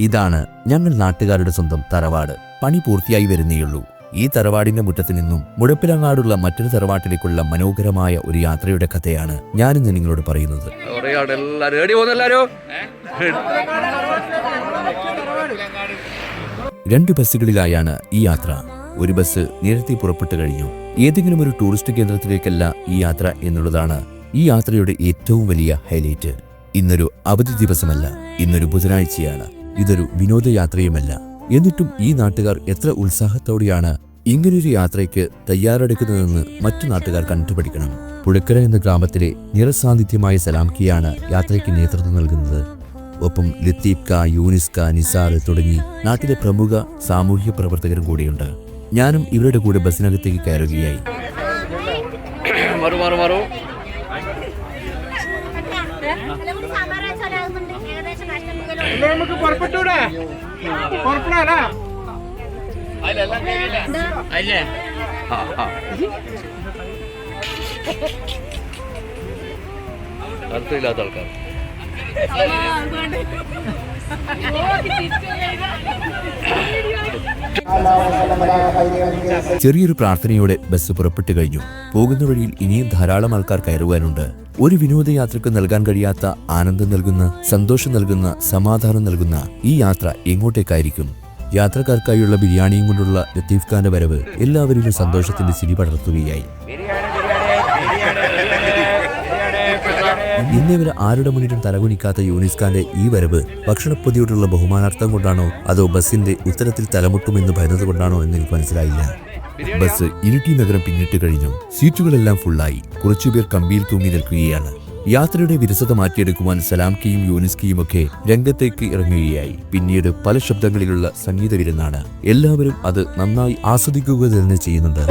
ഇതാണ് ഞങ്ങൾ നാട്ടുകാരുടെ സ്വന്തം തറവാട്. പണി പൂർത്തിയായി വരുന്നേയുള്ളൂ. ഈ തറവാടിന്റെ മുറ്റത്ത് നിന്നും മുഴപ്പിലങ്ങാടുള്ള മറ്റൊരു തറവാട്ടിലേക്കുള്ള മനോഹരമായ ഒരു യാത്രയുടെ കഥയാണ് ഞാനിന്ന് നിങ്ങളോട് പറയുന്നത്. രണ്ട് ബസ്സുകളിലായാണ് ഈ യാത്ര. ഒരു ബസ് നേരത്തെ പുറപ്പെട്ടു കഴിഞ്ഞു. ഏതെങ്കിലും ഒരു ടൂറിസ്റ്റ് കേന്ദ്രത്തിലേക്കല്ല ഈ യാത്ര എന്നുള്ളതാണ് ഈ യാത്രയുടെ ഏറ്റവും വലിയ ഹൈലൈറ്റ്. ഇന്നൊരു അവധി ദിവസമല്ല, ഇന്നൊരു ബുധനാഴ്ചയാണ്. ഇതൊരു വിനോദയാത്രയുമല്ല. എന്നിട്ടും ഈ നാട്ടുകാർ എത്ര ഉത്സാഹത്തോടെയാണ് ഇങ്ങനൊരു യാത്രയ്ക്ക് തയ്യാറെടുക്കുന്നതെന്ന് മറ്റു നാട്ടുകാർ കണ്ടുപിടിക്കണം. പുഴക്കര എന്ന ഗ്രാമത്തിലെ നിറസാന്നിധ്യമായ സലാംകിയാണ് യാത്രയ്ക്ക് നേതൃത്വം നൽകുന്നത്. ഒപ്പം ലത്തീഫ് ക, യൂനിസ് ക, നിസാർ തുടങ്ങി നാട്ടിലെ പ്രമുഖ സാമൂഹ്യ പ്രവർത്തകരും കൂടിയുണ്ട്. ഞാനും ഇവരുടെ കൂടെ ബസ്സിനകത്തേക്ക് കയറുകയായി. അർത്ഥമില്ലാത്ത ആൾക്കാർ ചെറിയൊരു പ്രാർത്ഥനയോടെ ബസ് പുറപ്പെട്ടു കഴിഞ്ഞു. പോകുന്ന വഴിയിൽ ഇനിയും ധാരാളം ആൾക്കാർ കയറുവാനുണ്ട്. ഒരു വിനോദയാത്രക്ക് നൽകാൻ കഴിയാത്ത ആനന്ദം നൽകുന്ന, സന്തോഷം നൽകുന്ന, സമാധാനം നൽകുന്ന ഈ യാത്ര എങ്ങോട്ടേക്കായിരിക്കും? യാത്രക്കാർക്കായുള്ള ബിരിയാണിയും കൊണ്ടുള്ള ലത്തീഫ് ഖാന്റെ വരവ് എല്ലാവരിലും സന്തോഷത്തിന്റെ ചിരി പടർത്തുകയായി. ഇന്നേവരെ ആരുടെ മുന്നിലും തലകുനിക്കാത്ത യൂനിസ് ഖാന്റെ ഈ വരവ് ഭക്ഷണപ്പൊതിയോടുള്ള ബഹുമാനാർത്ഥം കൊണ്ടാണോ അതോ ബസിന്റെ ഉത്തരത്തിൽ തലമുട്ടുമെന്ന് ഭയന്നതുകൊണ്ടാണോ എന്ന് എനിക്ക് മനസ്സിലായില്ല. ബസ് ഇരിട്ടി നഗരം പിന്നിട്ട് കഴിഞ്ഞു. സീറ്റുകളെല്ലാം ഫുള്ളായി. കുറച്ചുപേർ കമ്പിയിൽ തൂങ്ങി നിൽക്കുകയാണ്. യാത്രയുടെ വിരസത മാറ്റിയെടുക്കുവാൻ സലാംകിയും യൂനിസ്കിയും ഒക്കെ രംഗത്തേക്ക് ഇറങ്ങുകയായി. പിന്നീട് പല ശബ്ദങ്ങളിലുള്ള സംഗീത വിരുന്നാണ്. എല്ലാവരും അത് നന്നായി ആസ്വദിക്കുക തന്നെ ചെയ്യുന്നുണ്ട്.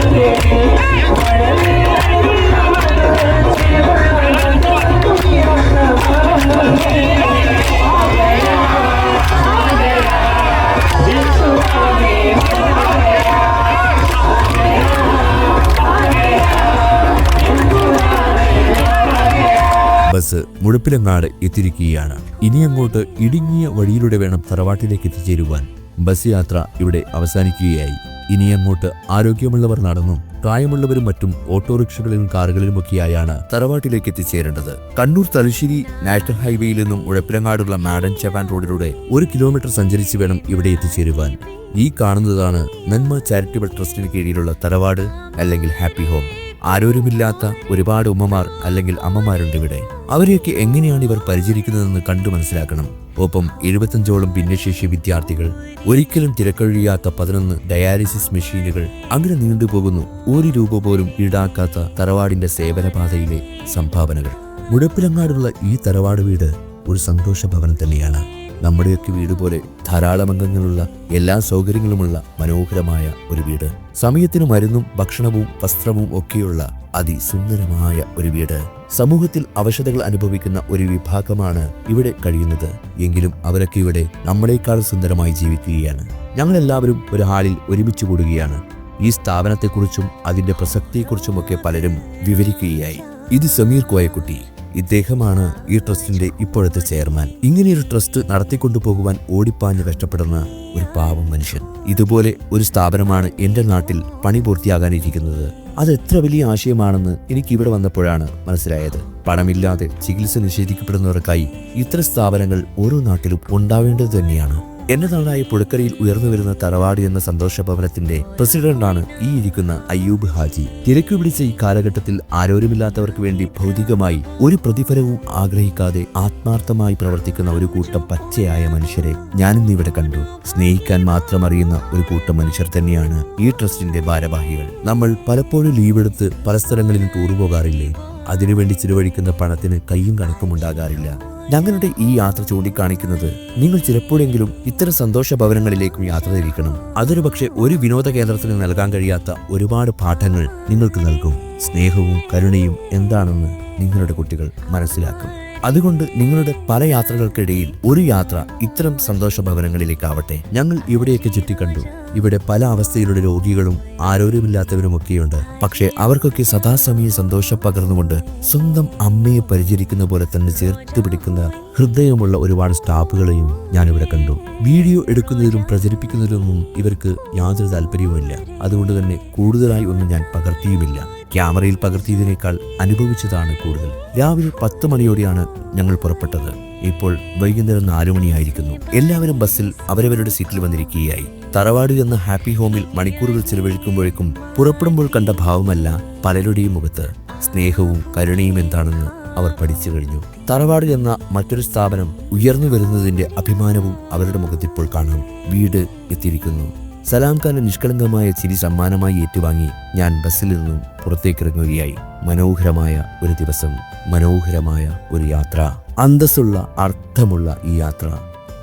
ബസ് മുഴപ്പിലങ്ങാട് എത്തിയിരിക്കുകയാണ്. ഇനി അങ്ങോട്ട് ഇടുങ്ങിയ വഴിയിലൂടെ വേണം തറവാട്ടിലേക്ക് എത്തിച്ചേരുവാൻ. ബസ് യാത്ര ഇവിടെ അവസാനിക്കുകയായി. ഇനി അങ്ങോട്ട് ആരോഗ്യമുള്ളവർ നടന്നും പ്രായമുള്ളവരും മറ്റും ഓട്ടോറിക്ഷകളിലും കാറുകളിലുമൊക്കെയായാണ് തറവാട്ടിലേക്ക് എത്തിച്ചേരേണ്ടത്. കണ്ണൂർ തലശ്ശേരി നാഷണൽ ഹൈവേയിൽ നിന്നും മുഴപ്പിലങ്ങാടുള്ള മാഡൻ ചവാൻ റോഡിലൂടെ 1 കിലോമീറ്റർ സഞ്ചരിച്ച് വേണം ഇവിടെ എത്തിച്ചേരുവാൻ. ഈ കാണുന്നതാണ് നന്മ ചാരിറ്റബിൾ ട്രസ്റ്റിന് കീഴിലുള്ള തറവാട് അല്ലെങ്കിൽ ഹാപ്പി ഹോം. ആരോരുമില്ലാത്ത ഒരുപാട് ഉമ്മമാർ അല്ലെങ്കിൽ അമ്മമാരുണ്ട് ഇവിടെ. അവരെയൊക്കെ എങ്ങനെയാണ് ഇവർ പരിചരിക്കുന്നതെന്ന് കണ്ടു മനസ്സിലാക്കണം. ഒപ്പം 75ഓളം ഭിന്നശേഷി വിദ്യാർത്ഥികൾ, ഒരിക്കലും തിരക്കൊഴിയാത്ത 11 ഡയാലിസിസ് മെഷീനുകൾ, അങ്ങനെ നീണ്ടുപോകുന്നു. 1 രൂപ പോലും ഈടാക്കാത്ത തറവാടിന്റെ സേവനപാതയിലെ സംഭാവനകൾ. മുഴപ്പിലങ്ങാടുള്ള ഈ തറവാട് വീട് ഒരു സന്തോഷ ഭവനം തന്നെയാണ്. നമ്മുടെയൊക്കെ വീട് പോലെ ധാരാളം അംഗങ്ങളുള്ള, എല്ലാ സൗകര്യങ്ങളുമുള്ള മനോഹരമായ ഒരു വീട്. സമയത്തിന് മരുന്നും ഭക്ഷണവും വസ്ത്രവും ഒക്കെയുള്ള അതിസുന്ദരമായ ഒരു വീട്. സമൂഹത്തിൽ അവശതകൾ അനുഭവിക്കുന്ന ഒരു വിഭാഗമാണ് ഇവിടെ കഴിയുന്നത്. എങ്കിലും അവരൊക്കെ ഇവിടെ നമ്മളെക്കാൾ സുന്ദരമായി ജീവിക്കുകയാണ്. ഞങ്ങളെല്ലാവരും ഒരു ഹാളിൽ ഒരുമിച്ച് കൂടുകയാണ്. ഈ സ്ഥാപനത്തെക്കുറിച്ചും അതിന്റെ പ്രസക്തിയെക്കുറിച്ചുമൊക്കെ പലരും വിവരിക്കുകയായി. ഇത് സമീർ കോയക്കുട്ടി. ഇദ്ദേഹമാണ് ഈ ട്രസ്റ്റിന്റെ ഇപ്പോഴത്തെ ചെയർമാൻ. ഇങ്ങനെയൊരു ട്രസ്റ്റ് നടത്തിക്കൊണ്ടുപോകുവാൻ ഓടിപ്പാഞ്ഞ് കഷ്ടപ്പെടുന്ന ഒരു പാവം മനുഷ്യൻ. ഇതുപോലെ ഒരു സ്ഥാപനമാണ് എന്റെ നാട്ടിൽ പണി പൂർത്തിയാകാനിരിക്കുന്നത്. അത് എത്ര വലിയ ആശയമാണെന്ന് എനിക്ക് ഇവിടെ വന്നപ്പോഴാണ് മനസ്സിലായത്. പണമില്ലാതെ ചികിത്സ നിഷേധിക്കപ്പെടുന്നവർക്കായി ഇത്തരം സ്ഥാപനങ്ങൾ ഓരോ നാട്ടിലും ഉണ്ടാവേണ്ടത് തന്നെയാണ്. എന്റെ നാടായ പുഴക്കരയിൽ ഉയർന്നു വരുന്ന തറവാട് എന്ന സന്തോഷ ഭവനത്തിന്റെ പ്രസിഡന്റാണ് ഈ ഇരിക്കുന്ന അയ്യൂബ് ഹാജി. തിരക്കു പിടിച്ച ഈ കാലഘട്ടത്തിൽ ആരോരുമില്ലാത്തവർക്ക് വേണ്ടി ഭൗതികമായി ഒരു പ്രതിഫലവും ആഗ്രഹിക്കാതെ ആത്മാർത്ഥമായി പ്രവർത്തിക്കുന്ന ഒരു കൂട്ടം പച്ചയായ മനുഷ്യരെ ഞാനിന്ന് ഇവിടെ കണ്ടു. സ്നേഹിക്കാൻ മാത്രം അറിയുന്ന ഒരു കൂട്ടം മനുഷ്യർ തന്നെയാണ് ഈ ട്രസ്റ്റിന്റെ ഭാരവാഹികൾ. നമ്മൾ പലപ്പോഴും ലീവെടുത്ത് പല സ്ഥലങ്ങളിലും ടൂർ പോകാറില്ലേ? അതിനുവേണ്ടി ചിലവഴിക്കുന്ന പണത്തിന് കയ്യും കണക്കും ഉണ്ടാകാറില്ല. ഞങ്ങളുടെ ഈ യാത്ര ചൂണ്ടിക്കാണിക്കുന്നത് നിങ്ങൾ ചിലപ്പോഴെങ്കിലും ഇത്തരം സന്തോഷ ഭവനങ്ങളിലേക്കും യാത്ര തിരിക്കണം. അതൊരു പക്ഷേ ഒരു വിനോദ കേന്ദ്രത്തിന് നൽകാൻ കഴിയാത്ത ഒരുപാട് പാഠങ്ങൾ നിങ്ങൾക്ക് നൽകും. സ്നേഹവും കരുണയും എന്താണെന്ന് നിങ്ങളുടെ കുട്ടികൾ മനസ്സിലാക്കും. അതുകൊണ്ട് നിങ്ങളുടെ പല യാത്രകൾക്കിടയിൽ ഒരു യാത്ര ഇത്തരം സന്തോഷ ഭവനങ്ങളിലേക്കാവട്ടെ. ഞങ്ങൾ ഇവിടെയൊക്കെ ചുറ്റിക്കണ്ടു. ഇവിടെ പല അവസ്ഥയിലുള്ള രോഗികളും ആരോഗ്യമില്ലാത്തവരുമൊക്കെയുണ്ട്. പക്ഷേ അവർക്കൊക്കെ സദാസമയം സന്തോഷം പകർന്നുകൊണ്ട് സ്വന്തം അമ്മയെ പരിചരിക്കുന്ന പോലെ തന്നെ ചേർത്ത് പിടിക്കുന്ന ഹൃദയമുള്ള ഒരുപാട് സ്റ്റാഫുകളെയും ഞാനിവിടെ കണ്ടു. വീഡിയോ എടുക്കുന്നതിലും പ്രചരിപ്പിക്കുന്നതിലൊന്നും ഇവർക്ക് യാതൊരു താല്പര്യവുമില്ല. അതുകൊണ്ട് തന്നെ കൂടുതലായി ഒന്നും ഞാൻ പകർത്തിയുമില്ല. ക്യാമറയിൽ പകർത്തിയതിനേക്കാൾ അനുഭവിച്ചതാണ് കൂടുതൽ. രാവിലെ 10 മണിയോടെയാണ് ഞങ്ങൾ പുറപ്പെട്ടത്. ഇപ്പോൾ വൈകുന്നേരം 4 മണിയായിരിക്കുന്നു. എല്ലാവരും ബസ്സിൽ അവരവരുടെ സീറ്റിൽ വന്നിരിക്കുകയായി. തറവാട് എന്ന ഹാപ്പി ഹോമിൽ മണിക്കൂറുകൾ ചിലവഴിക്കുമ്പോഴേക്കും പുറപ്പെടുമ്പോൾ കണ്ട ഭാവമല്ല പലരുടെയും മുഖത്ത്. സ്നേഹവും കരുണയും എന്താണെന്ന് അവർ പഠിച്ചു കഴിഞ്ഞു. തറവാട് എന്ന മറ്റൊരു സ്ഥാപനം ഉയർന്നു വരുന്നതിന്റെ അഭിമാനവും അവരുടെ മുഖത്തിപ്പോൾ കാണാം. വീട് എത്തിയിരിക്കുന്നു. സലാം ഖാന്റെ നിഷ്കളങ്കമായ ചിരി സമ്മാനമായി ഏറ്റുവാങ്ങി ഞാൻ ബസ്സിൽ നിന്നും പുറത്തേക്കിറങ്ങുകയായി. മനോഹരമായ ഒരു ദിവസം, മനോഹരമായ ഒരു യാത്ര. അന്തസ്സുള്ള അർത്ഥമുള്ള ഈ യാത്ര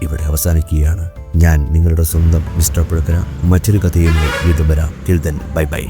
ഇവിടെ അവസാനിക്കുകയാണ്. ഞാൻ നിങ്ങളുടെ സ്വന്തം മിസ്റ്റർ പുഴക്കര. മറ്റൊരു കഥയുമായി വീണ്ടും വരാം. Till then bye bye.